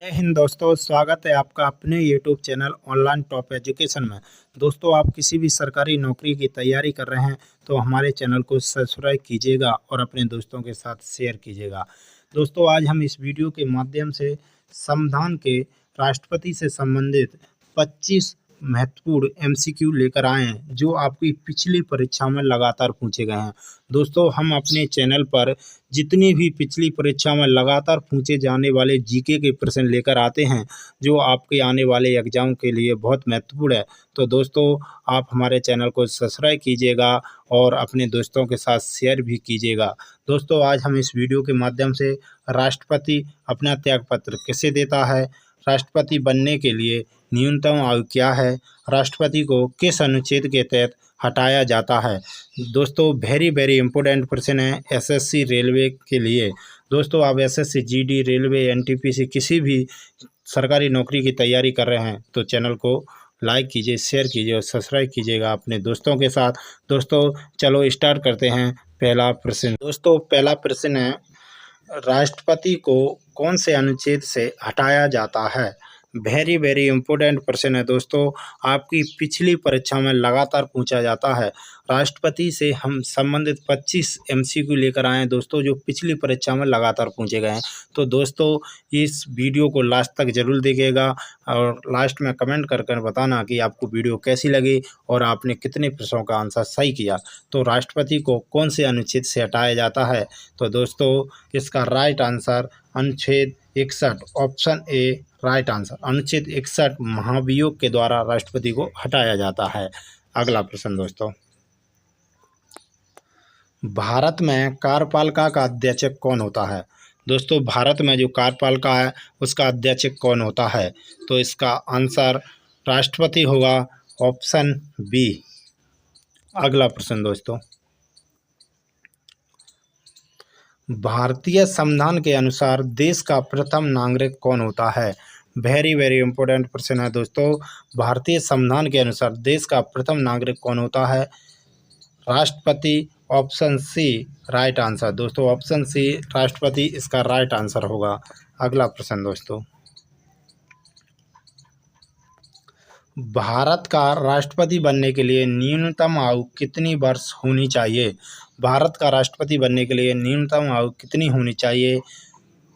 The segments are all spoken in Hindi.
जय हिंद दोस्तों, स्वागत है आपका अपने YouTube channel online top education में। दोस्तों, आप किसी भी सरकारी नौकरी की तैयारी कर रहे हैं तो हमारे चैनल को सब्सक्राइब कीजिएगा और अपने दोस्तों के साथ शेयर कीजिएगा। दोस्तों, आज हम इस वीडियो के माध्यम से संविधान के राष्ट्रपति से संबंधित 25 महत्वपूर्ण MCQ लेकर आए हैं जो आपकी पिछली परीक्षा में लगातार पूछे गए हैं। दोस्तों, हम अपने चैनल पर जितनी भी पिछली परीक्षा में लगातार पूछे जाने वाले जीके के प्रश्न लेकर आते हैं जो आपके आने वाले एग्जाम के लिए बहुत महत्वपूर्ण है। तो दोस्तों, आप हमारे चैनल को सब्सक्राइब कीजिएगा और अपने दोस्तों के साथ शेयर भी कीजिएगा। दोस्तों, आज हम इस वीडियो के माध्यम से राष्ट्रपति अपना त्यागपत्र किसे देता है, राष्ट्रपति बनने के लिए न्यूनतम आयु क्या है, राष्ट्रपति को किस अनुच्छेद के तहत हटाया जाता है। दोस्तों, वेरी इंपॉर्टेंट प्रश्न है एसएससी रेलवे के लिए। दोस्तों, आप एसएससी जीडी रेलवे एनटीपीसी किसी भी सरकारी नौकरी की तैयारी कर रहे हैं तो चैनल को लाइक कीजिए, शेयर कीजिए और सब्सक्राइब कीजिएगा अपने दोस्तों के साथ। दोस्तों, चलो स्टार्ट करते हैं। पहला प्रश्न। दोस्तों, पहला प्रश्न है राष्ट्रपति को कौन से अनुच्छेद से हटाया जाता है। वेरी इंपॉर्टेंट प्रश्न है दोस्तों, आपकी पिछली परीक्षा में लगातार पूछा जाता है। राष्ट्रपति से हम संबंधित 25 MCQ लेकर आए हैं दोस्तों जो पिछली परीक्षा में लगातार पूछे गए हैं। तो दोस्तों, इस वीडियो को लास्ट तक जरूर देखिएगा और लास्ट में कमेंट कर कर बताना कि आपको वीडियो कैसी लगी और आपने कितने प्रश्नों का आंसर सही किया। तो राष्ट्रपति को कौन से अनुच्छेद से हटाया जाता है, तो दोस्तों इसका राइट आंसर अनुच्छेद 61 ऑप्शन ए राइट आंसर। अनुच्छेद 61 महाभियोग के द्वारा राष्ट्रपति को हटाया जाता है। अगला प्रश्न दोस्तों, भारत में कार्यपालिका का अध्यक्ष कौन होता है। दोस्तों, भारत में जो कार्यपालिका है उसका अध्यक्ष कौन होता है, तो इसका आंसर राष्ट्रपति होगा, ऑप्शन बी। अगला प्रश्न दोस्तों, भारतीय संविधान के अनुसार देश का प्रथम नागरिक कौन होता है। वेरी इंपॉर्टेंट प्रश्न है दोस्तों, भारतीय संविधान के अनुसार देश का प्रथम नागरिक कौन होता है, राष्ट्रपति, ऑप्शन सी राइट आंसर। दोस्तों, ऑप्शन सी राष्ट्रपति इसका राइट आंसर होगा। अगला प्रश्न दोस्तों, भारत का राष्ट्रपति बनने के लिए न्यूनतम आयु कितनी वर्ष होनी चाहिए। भारत का राष्ट्रपति बनने के लिए न्यूनतम आयु कितनी होनी चाहिए,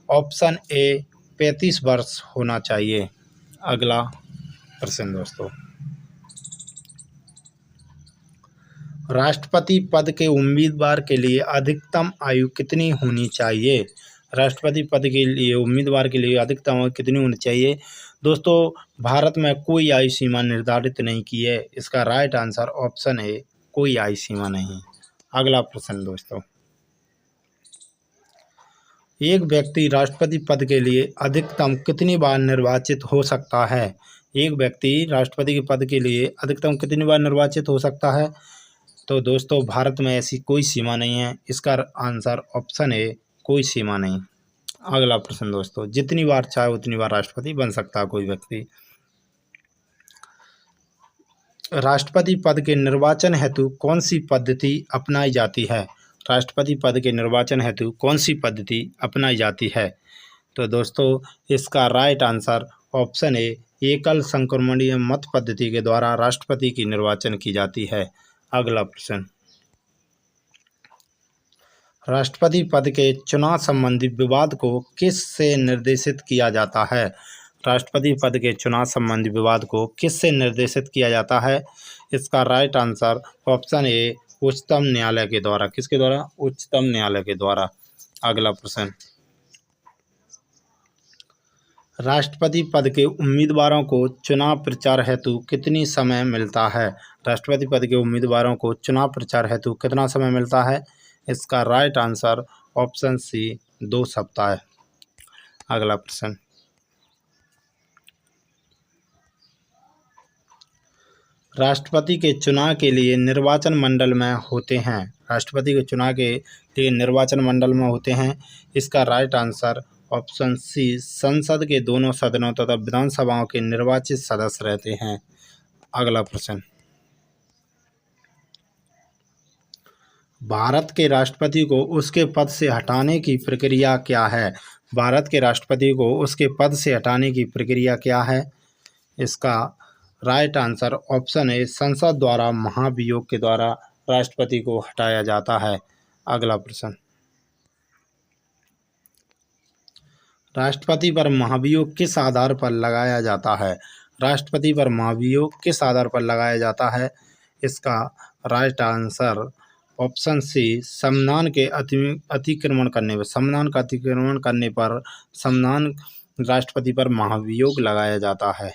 ऑप्शन ए 35 वर्ष होना चाहिए। अगला प्रश्न दोस्तों, राष्ट्रपति पद के उम्मीदवार के लिए अधिकतम आयु कितनी होनी चाहिए। राष्ट्रपति पद के लिए उम्मीदवार के लिए अधिकतम आयु कितनी होनी चाहिए। दोस्तों, भारत में कोई आयु सीमा निर्धारित नहीं की है, इसका राइट आंसर ऑप्शन है कोई आयु सीमा नहीं। अगला प्रश्न दोस्तों, एक व्यक्ति राष्ट्रपति पद के लिए अधिकतम कितनी बार निर्वाचित हो सकता है। एक व्यक्ति राष्ट्रपति के पद के लिए अधिकतम कितनी बार निर्वाचित हो सकता है, तो दोस्तों भारत में ऐसी कोई सीमा नहीं है, इसका आंसर ऑप्शन है कोई सीमा नहीं। अगला प्रश्न दोस्तों, जितनी बार चाहे उतनी बार राष्ट्रपति बन सकता है कोई व्यक्ति। राष्ट्रपति पद के निर्वाचन हेतु कौन सी पद्धति अपनाई जाती है। राष्ट्रपति पद के निर्वाचन हेतु कौन सी पद्धति अपनाई जाती है, तो दोस्तों इसका राइट आंसर ऑप्शन ए एकल संक्रमणीय मत पद्धति के द्वारा राष्ट्रपति की निर्वाचन की जाती है। अगला प्रश्न, राष्ट्रपति पद के चुनाव संबंधी विवाद को किस से निर्देशित किया जाता है। राष्ट्रपति पद के चुनाव संबंधी विवाद को किस से निर्देशित किया जाता है, इसका राइट आंसर ऑप्शन ए उच्चतम न्यायालय के द्वारा। किसके द्वारा, उच्चतम न्यायालय के द्वारा। अगला प्रश्न, राष्ट्रपति पद के उम्मीदवारों को चुनाव प्रचार हेतु कितनी समय मिलता है। राष्ट्रपति पद के उम्मीदवारों को चुनाव प्रचार हेतु कितना समय मिलता है, इसका राइट आंसर ऑप्शन सी 2 सप्ताह। अगला प्रश्न, राष्ट्रपति के चुनाव के लिए निर्वाचन मंडल में होते हैं। राष्ट्रपति के चुनाव के लिए निर्वाचन मंडल में होते हैं, इसका राइट आंसर ऑप्शन सी संसद के दोनों सदनों तथा विधानसभाओं के निर्वाचित सदस्य रहते हैं। अगला प्रश्न, भारत के राष्ट्रपति को उसके पद से हटाने की प्रक्रिया क्या है। भारत के राष्ट्रपति को उसके पद से हटाने की प्रक्रिया क्या है? इसका राइट आंसर ऑप्शन ए, संसद द्वारा महाभियोग के द्वारा राष्ट्रपति को हटाया जाता है। अगला प्रश्न, राष्ट्रपति पर महाभियोग किस आधार पर लगाया जाता है? राष्ट्रपति पर महाभियोग किस आधार पर लगाया जाता है? इसका राइट आंसर ऑप्शन सी, संविधान के अतिक्रमण करने पर, संविधान का अतिक्रमण करने पर संविधान राष्ट्रपति पर महाभियोग लगाया जाता है।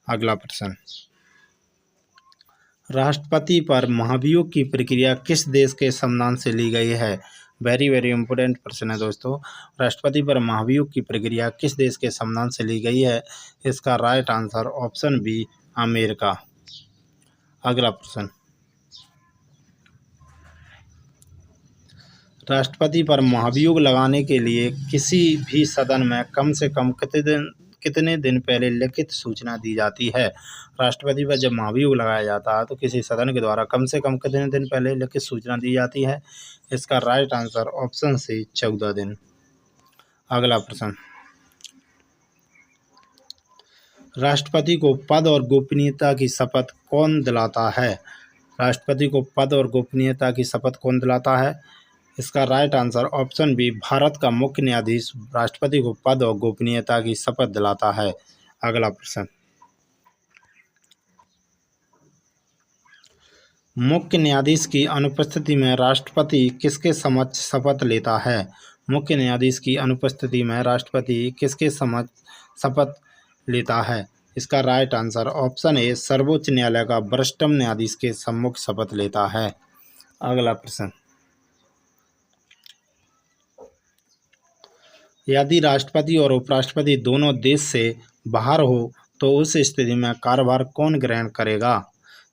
अगला प्रश्न, राष्ट्रपति पर महाभियोग की प्रक्रिया किस देश के संविधान से ली गई है? वेरी वेरी इंपॉर्टेंट प्रश्न है दोस्तों। राष्ट्रपति पर महाभियोग की प्रक्रिया किस देश के संविधान से ली गई है? इसका right answer option B, America. अगला प्रश्न, राष्ट्रपति पर महाभियोग लगाने के लिए किसी भी सदन में कम से कम कितने दिन पहले लिखित सूचना दी जाती है? राष्ट्रपति पर जब महाभियोग लगाया जाता है तो किसी सदन के द्वारा कम से कम कितने दिन पहले लिखित सूचना दी जाती है? इसका राइट आंसर ऑप्शन सी, 14 दिन। अगला प्रश्न, राष्ट्रपति को पद और गोपनीयता की शपथ कौन दिलाता है? राष्ट्रपति को पद और गोपनीयता की शपथ कौन दिलाता है? इसका right answer option B, Bharat का मुख्य न्यायाधीश राष्ट्रपति को पद और गोपनीयता की शपथ दिलाता है। अगला प्रश्न, मुख्य न्यायाधीश की अनुपस्थिति में राष्ट्रपति किसके समक्ष शपथ लेता है? मुख्य न्यायाधीश की अनुपस्थिति में राष्ट्रपति किसके समक्ष शपथ लेता है? इसका राइट आंसर ऑप्शन ए, सर्वोच्च न्यायालय का वरिष्ठतम न्यायाधीश के सम्मुख शपथ लेता है। अगला प्रश्न, यदि राष्ट्रपति और उपराष्ट्रपति दोनों देश से बाहर हो तो उस स्थिति में कार्यभार कौन ग्रहण करेगा?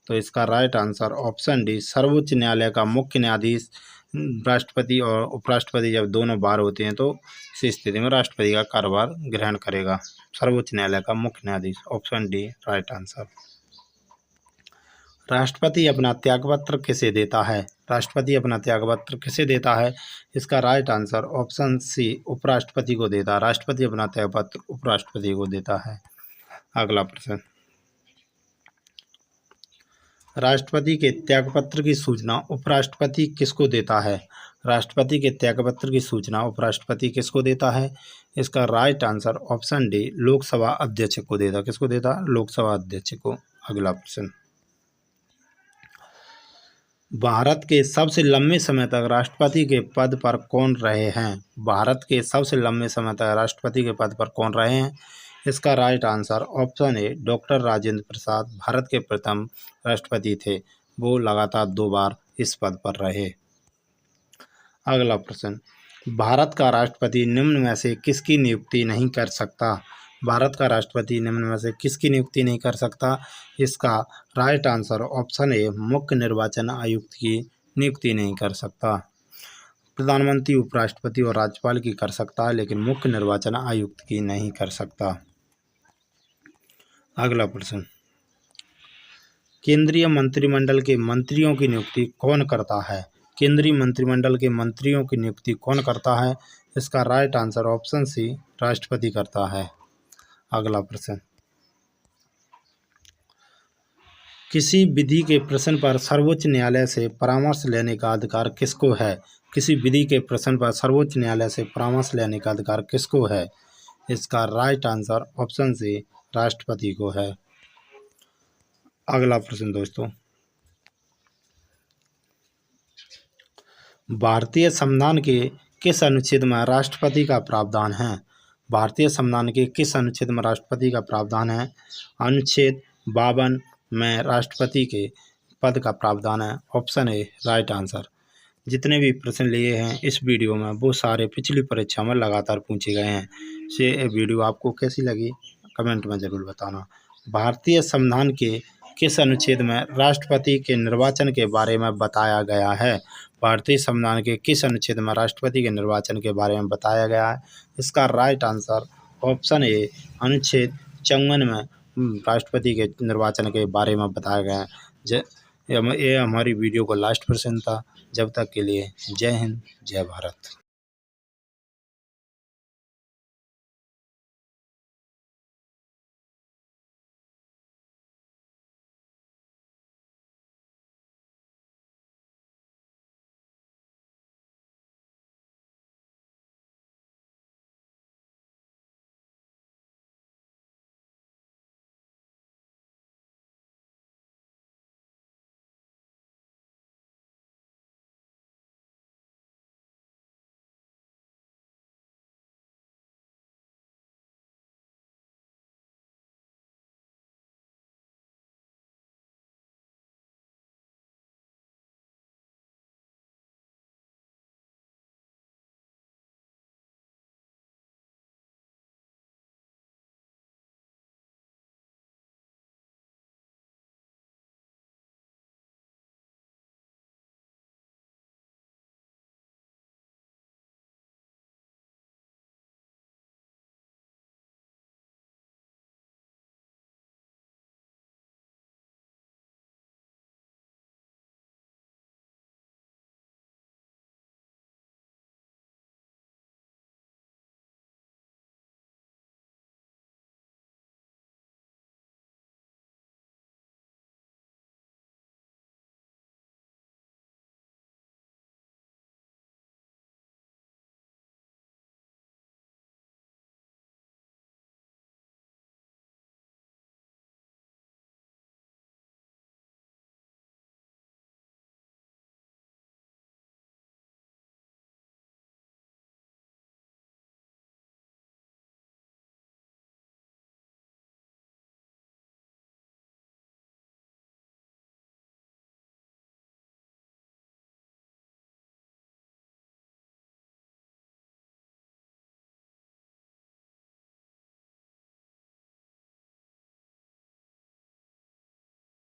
तो इसका राइट आंसर ऑप्शन डी, सर्वोच्च न्यायालय का मुख्य न्यायाधीश। राष्ट्रपति और उपराष्ट्रपति जब दोनों बाहर होते हैं तो इस स्थिति में राष्ट्रपति का कार्यभार ग्रहण करेगा सर्वोच्च न्यायालय का मुख्य न्यायाधीश। Option D right answer. राष्ट्रपति अपना त्यागपत्र किसे देता है? राष्ट्रपति अपना त्यागपत्र किसे देता है? इसका राइट आंसर ऑप्शन सी, उपराष्ट्रपति को देता है। राष्ट्रपति अपना त्यागपत्र उपराष्ट्रपति को देता है। अगला प्रश्न, राष्ट्रपति के त्यागपत्र की सूचना उपराष्ट्रपति किसको देता है? राष्ट्रपति के त्यागपत्र की सूचना उपराष्ट्रपति किसको देता है? इसका right answer option D, Lok Sabha अध्यक्ष को देता। किसको देता? लोकसभा अध्यक्ष को। अगला प्रश्न, भारत के सबसे लंबे समय तक राष्ट्रपति के पद पर कौन रहे हैं? भारत के सबसे लंबे समय तक राष्ट्रपति के पद पर कौन रहे हैं? इसका right answer option A, doctor Rajendra Prasad Bharat के प्रथम राष्ट्रपति थे। वो लगातार 2 बार इस पद पर रहे। अगला प्रश्न, भारत का राष्ट्रपति निम्न में से किसकी नियुक्ति नहीं कर सकता? भारत का राष्ट्रपति निम्न में से किसकी नियुक्ति नहीं कर सकता? इसका राइट आंसर ऑप्शन ए, मुख्य निर्वाचन आयुक्त की नियुक्ति नहीं कर सकता। प्रधानमंत्री, उपराष्ट्रपति और राज्यपाल की कर सकता है, लेकिन मुख्य निर्वाचन आयुक्त की नहीं कर सकता। अगला प्रश्न, केंद्रीय मंत्रिमंडल के मंत्रियों की नियुक्ति कौन करता है? केंद्रीय मंत्रिमंडल के मंत्रियों की नियुक्ति कौन करता है? इसका राइट आंसर ऑप्शन सी, राष्ट्रपति करता है। अगला प्रश्न, किसी विधि के प्रश्न पर सर्वोच्च न्यायालय से परामर्श लेने का अधिकार किसको है? किसी विधि के प्रश्न पर सर्वोच्च न्यायालय से परामर्श लेने का अधिकार किसको है? इसका राइट आंसर ऑप्शन सी, राष्ट्रपति को है। अगला प्रश्न दोस्तों, भारतीय संविधान के किस अनुच्छेद में राष्ट्रपति का प्रावधान है? भारतीय संविधान के किस अनुच्छेद में राष्ट्रपति का प्रावधान है? अनुच्छेद 52 में राष्ट्रपति के पद का प्रावधान है। Option A right answer. जितने भी प्रश्न लिए हैं इस वीडियो में वो सारे पिछली परीक्षा में लगातार पूछे गए हैं। ये वीडियो आपको कैसी लगी कमेंट में ज़रूर बताना। भारतीय संविधान के किस अनुच्छेद में राष्ट्रपति के निर्वाचन के बारे में बताया गया है? भारतीय संविधान के किस अनुच्छेद में राष्ट्रपति के निर्वाचन के बारे में बताया गया है? इसका राइट आंसर ऑप्शन ए, अनुच्छेद 54 में राष्ट्रपति के निर्वाचन के बारे में बताया गया है। ये हमारी वीडियो को लास्ट पर्सन था। जब तक के लिए जय हिंद, जय भारत।